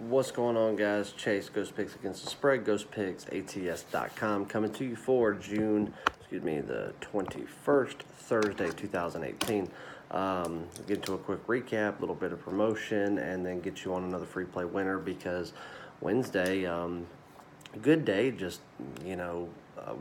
What's going on, guys? Chase, Ghost Picks Against the Spread, GhostPicksATS.com, coming to you for the 21st, Thursday, 2018. Get into a quick recap, a little bit of promotion, and then get you on another free play winner because Wednesday, good day, just,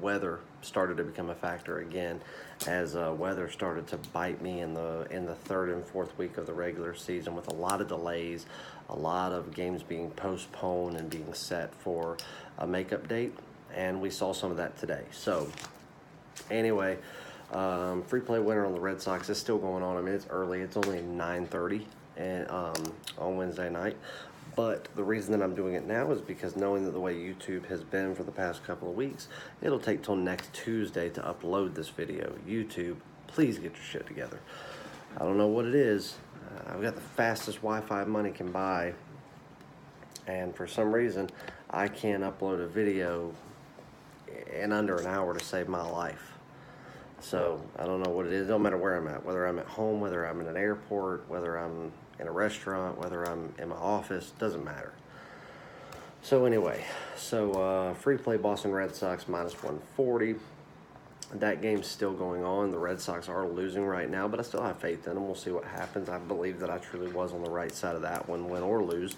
weather started to become a factor again as weather started to bite me in the third and fourth week of the regular season with a lot of delays, a lot of games being postponed and being set for a makeup date, and we saw some of that today. So anyway, free play winner on the Red Sox is still going on. I mean, it's early. It's only 9:30 and on Wednesday night. But the reason that I'm doing it now is because knowing that the way YouTube has been for the past couple of weeks, it'll take till next Tuesday to upload this video. YouTube, please get your shit together. I don't know what it is. I've got the fastest Wi-Fi money can buy, and for some reason, I can't upload a video in under an hour to save my life. So I don't know what it is. It don't matter where I'm at, whether I'm at home, whether I'm in an airport, whether I'm in a restaurant, whether I'm in my office, doesn't matter. So anyway, free play Boston Red Sox minus 140. That game's still going on. The Red Sox are losing right now, but I still have faith in them. We'll see what happens. I believe that I truly was on the right side of that one, win or lose.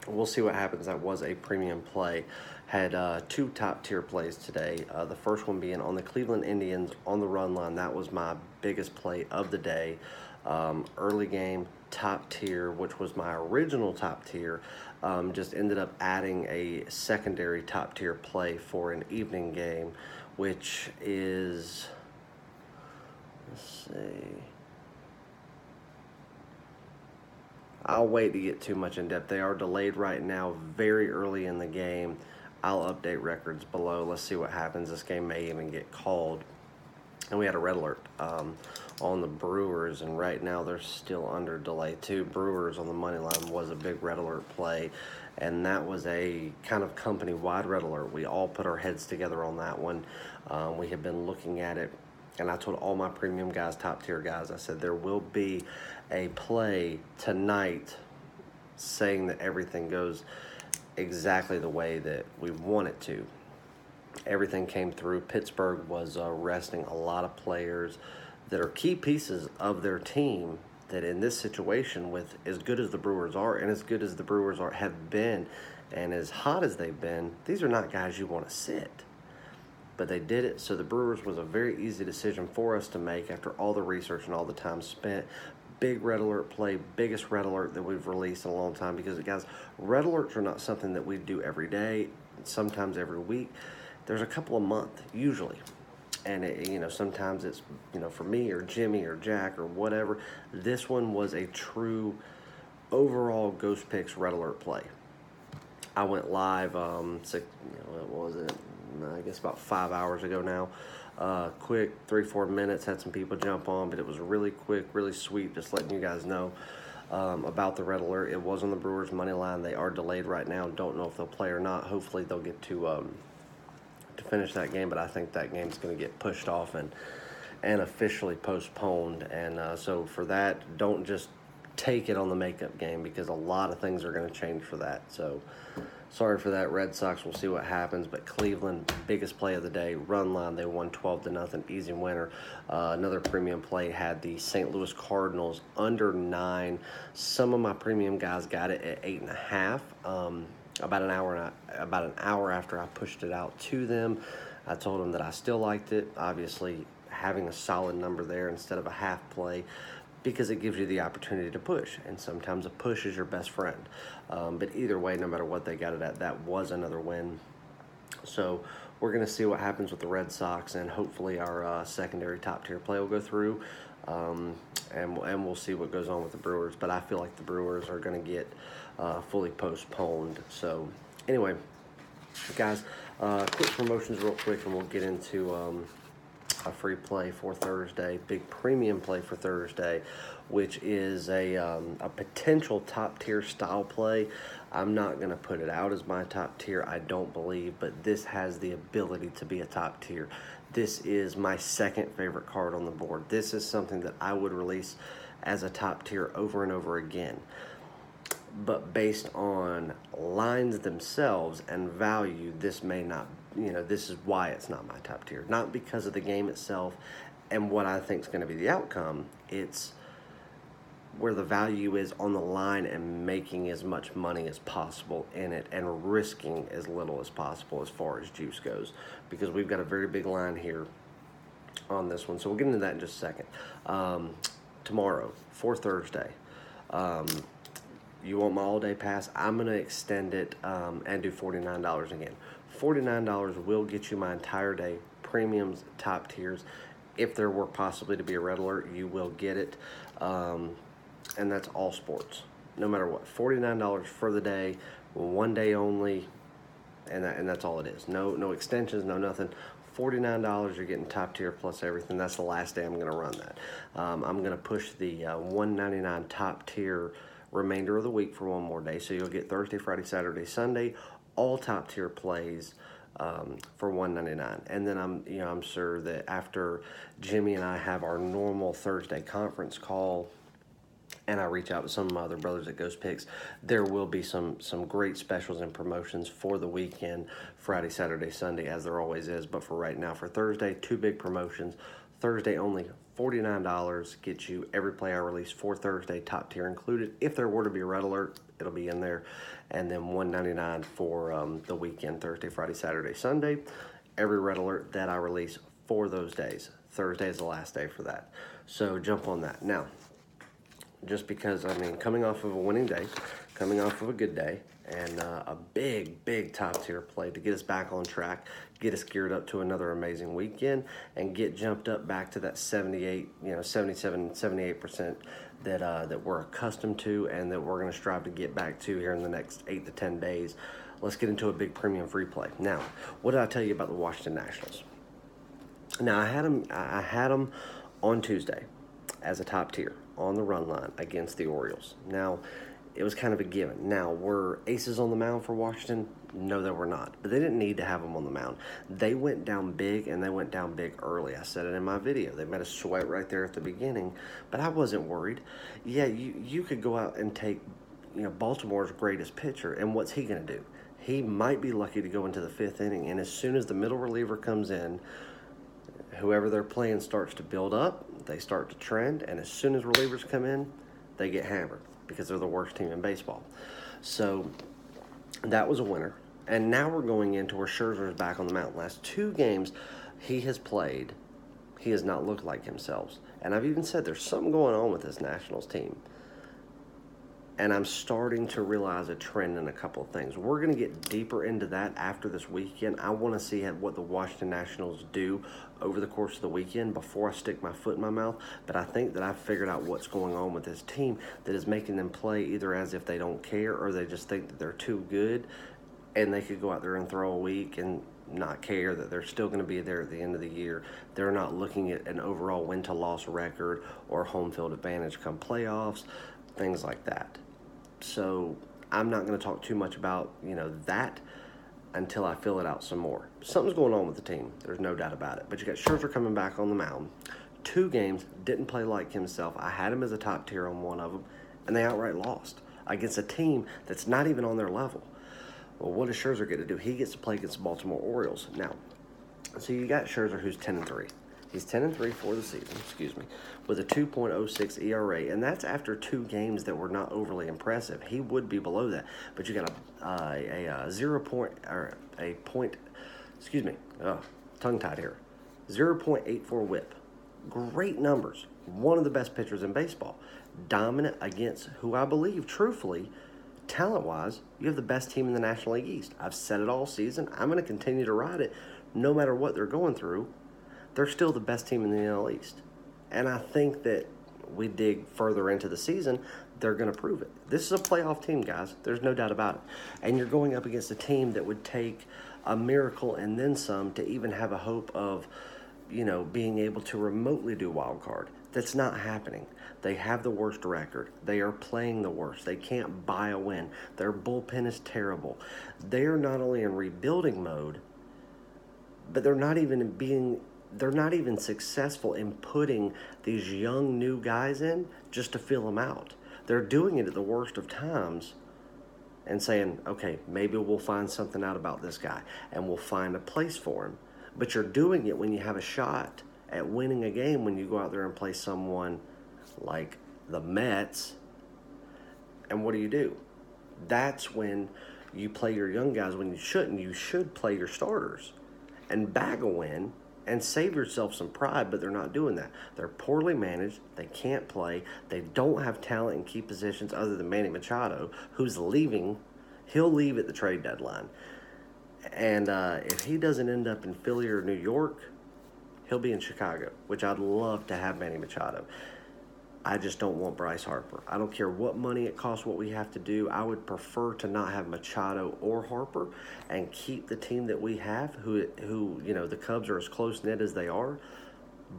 We'll see what happens. That was a premium play. Had two top-tier plays today. The first one being on the Cleveland Indians on the run line. That was my biggest play of the day. Early game, top tier, which was my original top tier. Just ended up adding a secondary top tier play for an evening game, which is, let's see. I'll wait to get too much in depth. They are delayed right now, very early in the game. I'll update records below. Let's see what happens. This game may even get called. And we had a red alert on the Brewers, and right now they're still under delay too. Brewers on the money line was a big red alert play, and that was a kind of company-wide red alert. We all put our heads together on that one. We have been looking at it, and I told all my premium guys, top-tier guys, I said there will be a play tonight saying that everything goes exactly the way that we want it to. Everything came through. Pittsburgh was resting a lot of players that are key pieces of their team that in this situation, with as good as the Brewers are and as good as the Brewers have been and as hot as they've been, these are not guys you want to sit. But they did it, so the Brewers was a very easy decision for us to make after all the research and all the time spent. Big red alert play, biggest red alert that we've released in a long time because, guys, red alerts are not something that we do every day, sometimes every week. There's a couple a month, usually. And, sometimes it's, for me or Jimmy or Jack or whatever. This one was a true overall Ghost Picks red alert play. I went live, what was it? I guess about 5 hours ago now. Quick, 3-4 minutes, had some people jump on, but it was really quick, really sweet, just letting you guys know about the red alert. It was on the Brewers money line. They are delayed right now. Don't know if they'll play or not. Hopefully they'll get to finish that game, but I think that game's going to get pushed off and officially postponed. And so for that, don't just take it on the makeup game because a lot of things are going to change for that. So sorry for that, Red Sox. We'll see what happens. But Cleveland, biggest play of the day, run line. They won 12-0, easy winner. Another premium play had the St. Louis Cardinals under 9. Some of my premium guys got it at 8.5. About an hour after I pushed it out to them, I told them that I still liked it. Obviously, having a solid number there instead of a half play, because it gives you the opportunity to push, and sometimes a push is your best friend. But either way, no matter what they got it at, that was another win. So we're going to see what happens with the Red Sox, and hopefully our secondary top-tier play will go through, and we'll see what goes on with the Brewers. But I feel like the Brewers are going to get fully postponed. So anyway, guys, quick promotions real quick, and we'll get into a free play for Thursday, big premium play for Thursday, which is a potential top-tier style play. I'm not going to put it out as my top tier, I don't believe, but this has the ability to be a top tier. This is my second favorite card on the board. This is something that I would release as a top tier over and over again. but based on lines themselves and value, this may not, this is why it's not my top tier. Not because of the game itself and what I think is going to be the outcome. It's where the value is on the line and making as much money as possible in it and risking as little as possible as far as juice goes, because we've got a very big line here on this one. So we'll get into that in just a second. Tomorrow, for Thursday, you want my all-day pass? I'm going to extend it and do $49 again. $49 will get you my entire day, premiums, top tiers. If there were possibly to be a red alert, you will get it. And that's all sports, no matter what. $49 for the day, one day only, and that's all it is. No extensions, no nothing. $49, you're getting top tier plus everything. That's the last day I'm going to run that. I'm going to push the $199 top tier remainder of the week for one more day. So you'll get Thursday, Friday, Saturday, Sunday, all top tier plays for $199. And then I'm sure that after Jimmy and I have our normal Thursday conference call, and I reach out to some of my other brothers at Ghost Picks, there will be some great specials and promotions for the weekend, Friday, Saturday, Sunday, as there always is. But for right now, for Thursday, 2 big promotions. Thursday only, $49 gets you every play I release for Thursday, top tier included. If there were to be a red alert, it'll be in there. And then $199 for the weekend, Thursday, Friday, Saturday, Sunday. Every red alert that I release for those days. Thursday is the last day for that. So jump on that. Now, just because, coming off of a winning day, coming off of a good day, and a big top tier play to get us back on track, get us geared up to another amazing weekend, and get jumped up back to that 78, 77, 78% that we're accustomed to, and that we're going to strive to get back to here in the next 8 to 10 days. Let's get into a big premium free play. Now, what did I tell you about the Washington Nationals? Now, I had them on Tuesday as a top tier on the run line against the Orioles. Now, it was kind of a given. Now, were aces on the mound for Washington? No, they were not. But they didn't need to have them on the mound. They went down big, and they went down big early. I said it in my video. They made us sweat right there at the beginning, but I wasn't worried. Yeah, you could go out and take, Baltimore's greatest pitcher, and what's he going to do? He might be lucky to go into the 5th inning, and as soon as the middle reliever comes in, whoever they're playing starts to build up, they start to trend, and as soon as relievers come in, they get hammered because they're the worst team in baseball. So that was a winner. And now we're going into where Scherzer's back on the mound. Last 2 games he has played, he has not looked like himself. And I've even said there's something going on with this Nationals team. And I'm starting to realize a trend in a couple of things. We're going to get deeper into that after this weekend. I want to see what the Washington Nationals do over the course of the weekend before I stick my foot in my mouth. But I think that I've figured out what's going on with this team that is making them play either as if they don't care or they just think that they're too good and they could go out there and throw a week and not care that they're still going to be there at the end of the year. They're not looking at an overall win-to-loss record or home field advantage come playoffs, things like that. So I'm not going to talk too much about, that until I fill it out some more. Something's going on with the team. There's no doubt about it. But you got Scherzer coming back on the mound. 2 games, didn't play like himself. I had him as a top tier on one of them, and they outright lost against a team that's not even on their level. Well, what does Scherzer get to do? He gets to play against the Baltimore Orioles. Now, so you got Scherzer, who's 10-3. He's 10-3 for the season, with a 2.06 ERA, and that's after 2 games that were not overly impressive. He would be below that, but you got tongue-tied here, 0.84 WHIP. Great numbers. One of the best pitchers in baseball. Dominant against who I believe, truthfully, talent-wise, you have the best team in the National League East. I've said it all season. I'm going to continue to ride it no matter what they're going through. They're still the best team in the NL East. And I think that we dig further into the season, they're going to prove it. This is a playoff team, guys. There's no doubt about it. And you're going up against a team that would take a miracle and then some to even have a hope of, being able to remotely do wild card. That's not happening. They have the worst record. They are playing the worst. They can't buy a win. Their bullpen is terrible. They are not only in rebuilding mode, but they're not even successful in putting these young new guys in just to fill them out. They're doing it at the worst of times and saying, okay, maybe we'll find something out about this guy and we'll find a place for him. But you're doing it when you have a shot at winning a game when you go out there and play someone like the Mets. And what do? That's when you play your young guys when you shouldn't. You should play your starters and bag a win and save yourself some pride, but they're not doing that. They're poorly managed. They can't play. They don't have talent in key positions other than Manny Machado, who's leaving. He'll leave at the trade deadline. And if he doesn't end up in Philly or New York, he'll be in Chicago, which I'd love to have Manny Machado. I just don't want Bryce Harper. I don't care what money it costs, what we have to do. I would prefer to not have Machado or Harper and keep the team that we have, who the Cubs are as close-knit as they are,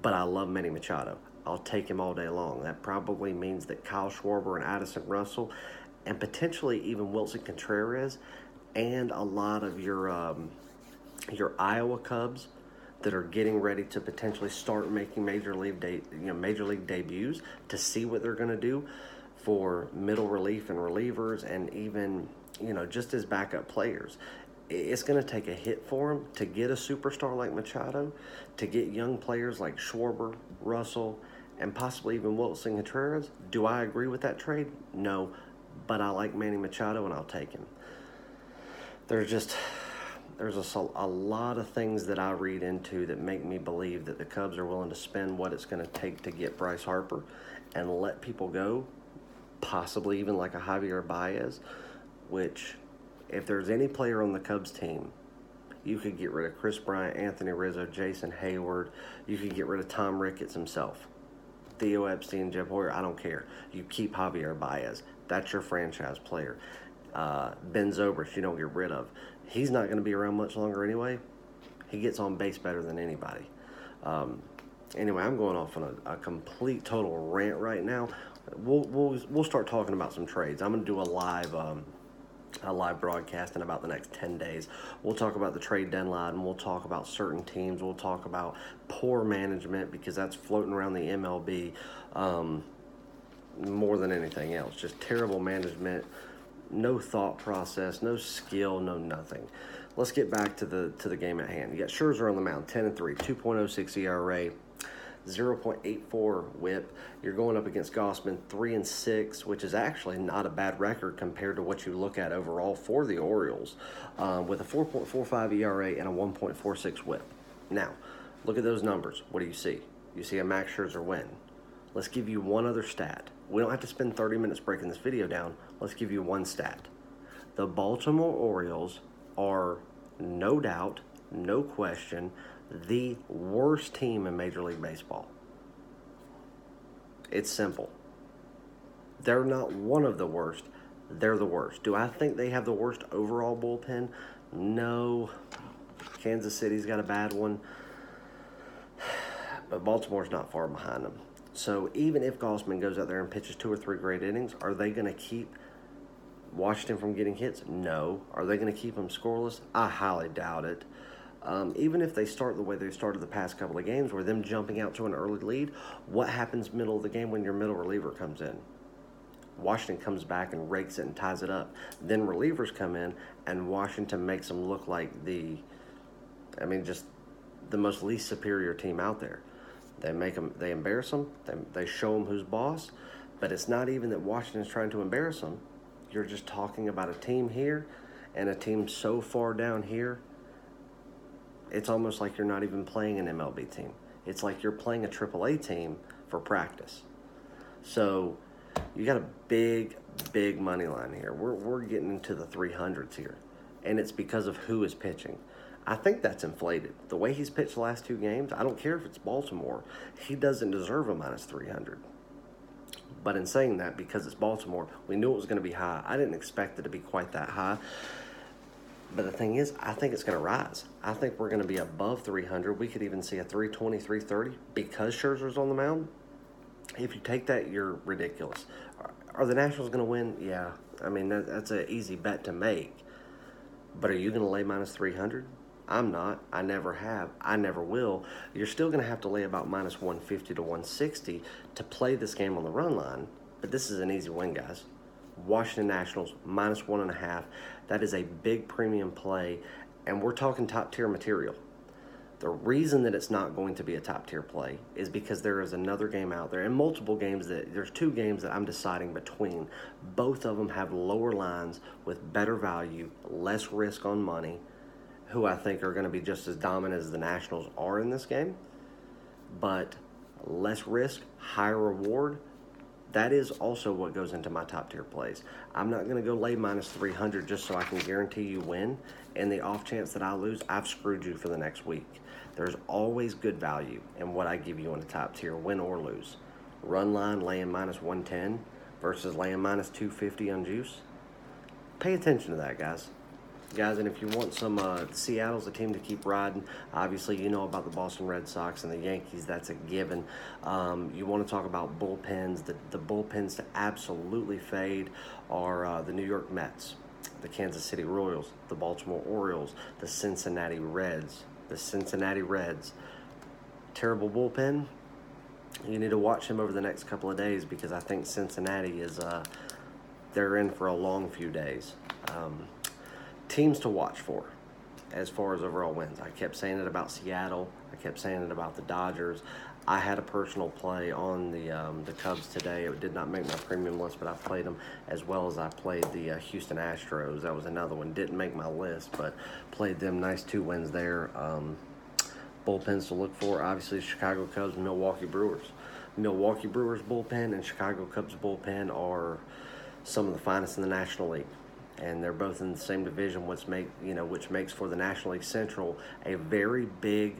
but I love Manny Machado. I'll take him all day long. That probably means that Kyle Schwarber and Addison Russell and potentially even Wilson Contreras and a lot of your Iowa Cubs that are getting ready to potentially start making major league debuts to see what they're going to do for middle relief and relievers and even just as backup players. It's going to take a hit for them to get a superstar like Machado, to get young players like Schwarber, Russell, and possibly even Wilson Contreras. Do I agree with that trade? No, but I like Manny Machado and I'll take him. There's a lot of things that I read into that make me believe that the Cubs are willing to spend what it's going to take to get Bryce Harper and let people go, possibly even like a Javier Baez, which if there's any player on the Cubs team, you could get rid of Chris Bryant, Anthony Rizzo, Jason Hayward. You could get rid of Tom Ricketts himself, Theo Epstein, Jeb Hoyer. I don't care. You keep Javier Baez. That's your franchise player. Ben Zobrist, you don't get rid of. He's not going to be around much longer anyway. He gets on base better than anybody. Anyway, I'm going off on a complete total rant right now. We'll start talking about some trades. I'm going to do a live broadcast in about the next 10 days. We'll talk about the trade deadline, and we'll talk about certain teams. We'll talk about poor management because that's floating around the MLB more than anything else. Just terrible management. No thought process, no skill, no nothing. Let's get back to the game at hand. You got Scherzer on the mound, 10-3, 2.06 ERA, 0.84 WHIP. You're going up against Gausman, 3-6, which is actually not a bad record compared to what you look at overall for the Orioles, with a 4.45 ERA and a 1.46 WHIP. Now, look at those numbers. What do you see? You see a Max Scherzer win. Let's give you one other stat. We don't have to spend 30 minutes breaking this video down. Let's give you one stat. The Baltimore Orioles are, no doubt, no question, the worst team in Major League Baseball. It's simple. They're not one of the worst. They're the worst. Do I think they have the worst overall bullpen? No. Kansas City's got a bad one. But Baltimore's not far behind them. So even if Gausman goes out there and pitches 2 or 3 great innings, are they going to keep Washington from getting hits? No. Are they going to keep them scoreless? I highly doubt it. Even if they start the way they started the past couple of games, where them jumping out to an early lead, what happens middle of the game when your middle reliever comes in? Washington comes back and rakes it and ties it up. Then relievers come in, and Washington makes them look like just the most least superior team out there. They embarrass them, they show them who's boss, but it's not even that Washington's trying to embarrass them. You're just talking about a team here and a team so far down here. It's almost like you're not even playing an MLB team. It's like you're playing a AAA team for practice. So you got a big, big money line here. We're getting into the 300s here, and it's because of who is pitching. I think that's inflated. The way he's pitched the last 2 games, I don't care if it's Baltimore, he doesn't deserve a minus 300. But in saying that, because it's Baltimore, we knew it was going to be high. I didn't expect it to be quite that high. But the thing is, I think it's going to rise. I think we're going to be above 300. We could even see a 320, 330 because Scherzer's on the mound. If you take that, you're ridiculous. Are the Nationals going to win? Yeah. I mean, that's an easy bet to make. But are you going to lay minus 300? I'm not. I never have. I never will. You're still going to have to lay about minus 150 to 160 to play this game on the run line. but this is an easy win, guys. Washington Nationals -1.5. That is a big premium play, and we're talking top tier material. The reason that it's not going to be a top tier play is because there is another game out there, and multiple games there's 2 games that I'm deciding between. Both of them have lower lines with better value, less risk on money, who I think are going to be just as dominant as the Nationals are in this game, but less risk, higher reward. That is also what goes into my top tier plays. I'm not going to go lay -300 just so I can guarantee you win. And the off chance that I lose, I've screwed you for the next week. There's always good value in what I give you in the top tier, win or lose. Run line laying -110 versus laying -250 on juice. Pay attention to that, guys. And if you want some, Seattle's a team to keep riding. Obviously, you know about the Boston Red Sox and the Yankees. That's a given. You want to talk about bullpens. The bullpens to absolutely fade are the New York Mets, the Kansas City Royals, the Baltimore Orioles, the Cincinnati Reds. Terrible bullpen. You need to watch him over the next couple of days because I think Cincinnati is they're in for a long few days. Teams to watch for as far as overall wins. I kept saying it about Seattle. I kept saying it about the Dodgers. I had a personal play on the Cubs today. It did not make my premium list, but I played them as well as I played the Houston Astros. That was another one. Didn't make my list, but played them. Nice 2 wins there. Bullpens to look for, obviously, Chicago Cubs and Milwaukee Brewers. Milwaukee Brewers bullpen and Chicago Cubs bullpen are some of the finest in the National League. And they're both in the same division, which makes for the National League Central a very big,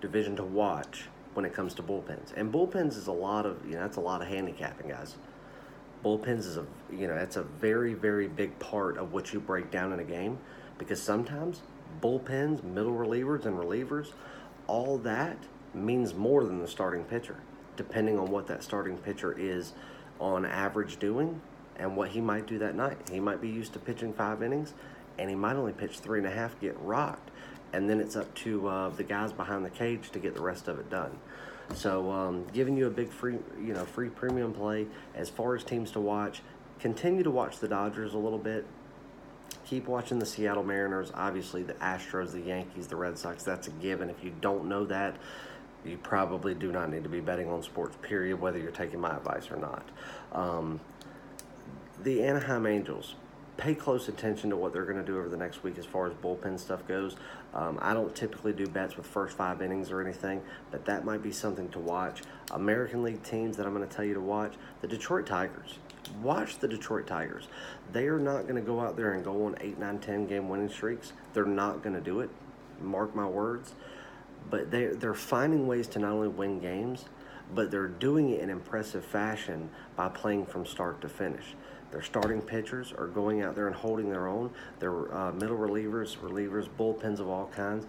division to watch when it comes to bullpens. And bullpens is a lot of, that's a lot of handicapping, guys. Bullpens is that's a very, very big part of what you break down in a game, because sometimes bullpens, middle relievers, and relievers, all that means more than the starting pitcher, depending on what that starting pitcher is on average doing and what he might do that night. He might be used to pitching 5 innings, and he might only pitch 3.5, get rocked, and then it's up to the guys behind the cage to get the rest of it done. So giving you a big free premium play. As far as teams to watch, continue to watch the Dodgers a little bit. Keep watching the Seattle Mariners, obviously the Astros, the Yankees, the Red Sox. That's a given. If you don't know that, you probably do not need to be betting on sports, period, whether you're taking my advice or not. The Anaheim Angels, pay close attention to what they're going to do over the next week as far as bullpen stuff goes. I don't typically do bets with first 5 innings or anything, but that might be something to watch. American League teams that I'm going to tell you to watch, the Detroit Tigers. Watch the Detroit Tigers. They are not going to go out there and go on 8, 9, 10 game winning streaks. They're not going to do it. Mark my words. But they're finding ways to not only win games, but they're doing it in impressive fashion by playing from start to finish. Their starting pitchers are going out there and holding their own. Their middle relievers, bullpens of all kinds.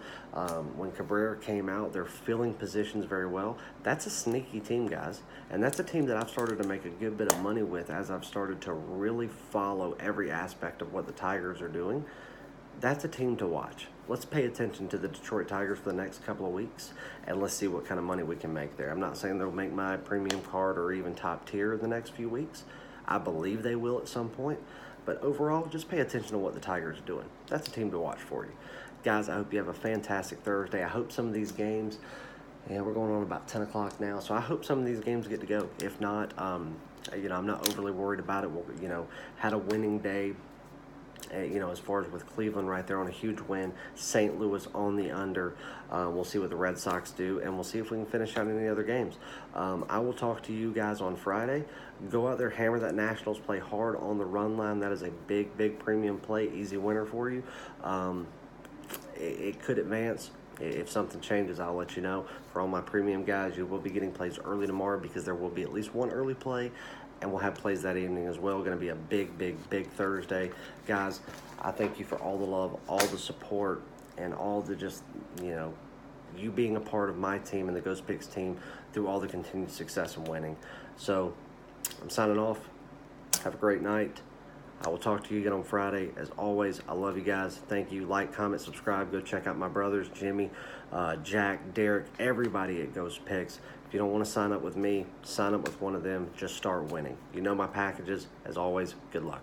When Cabrera came out, they're filling positions very well. That's a sneaky team, guys. And that's a team that I've started to make a good bit of money with as I've started to really follow every aspect of what the Tigers are doing. That's a team to watch. Let's pay attention to the Detroit Tigers for the next couple of weeks, and let's see what kind of money we can make there. I'm not saying they'll make my premium card or even top tier in the next few weeks. I believe they will at some point. But overall, just pay attention to what the Tigers are doing. That's a team to watch for you. Guys, I hope you have a fantastic Thursday. I hope some of these games, we're going on about 10 o'clock now, so I hope some of these games get to go. If not, I'm not overly worried about it. We'll, had a winning day. As far as with Cleveland right there on a huge win, St. Louis on the under. We'll see what the Red Sox do, and we'll see if we can finish out any other games. I will talk to you guys on Friday. Go out there, hammer that Nationals, play hard on the run line. That is a big, big premium play, easy winner for you. It could advance. If something changes, I'll let you know. For all my premium guys, you will be getting plays early tomorrow because there will be at least one early play, and we'll have plays that evening as well. Going to be a big, big, big Thursday. Guys, I thank you for all the love, all the support, and all the just, you being a part of my team and the Ghost Picks team through all the continued success and winning. So I'm signing off. Have a great night. I will talk to you again on Friday. As always, I love you guys. Thank you. Like, comment, subscribe. Go check out my brothers, Jimmy, Jack, Derek, everybody at Ghost Picks. If you don't want to sign up with me, sign up with one of them. Just start winning. You know my packages. As always, good luck.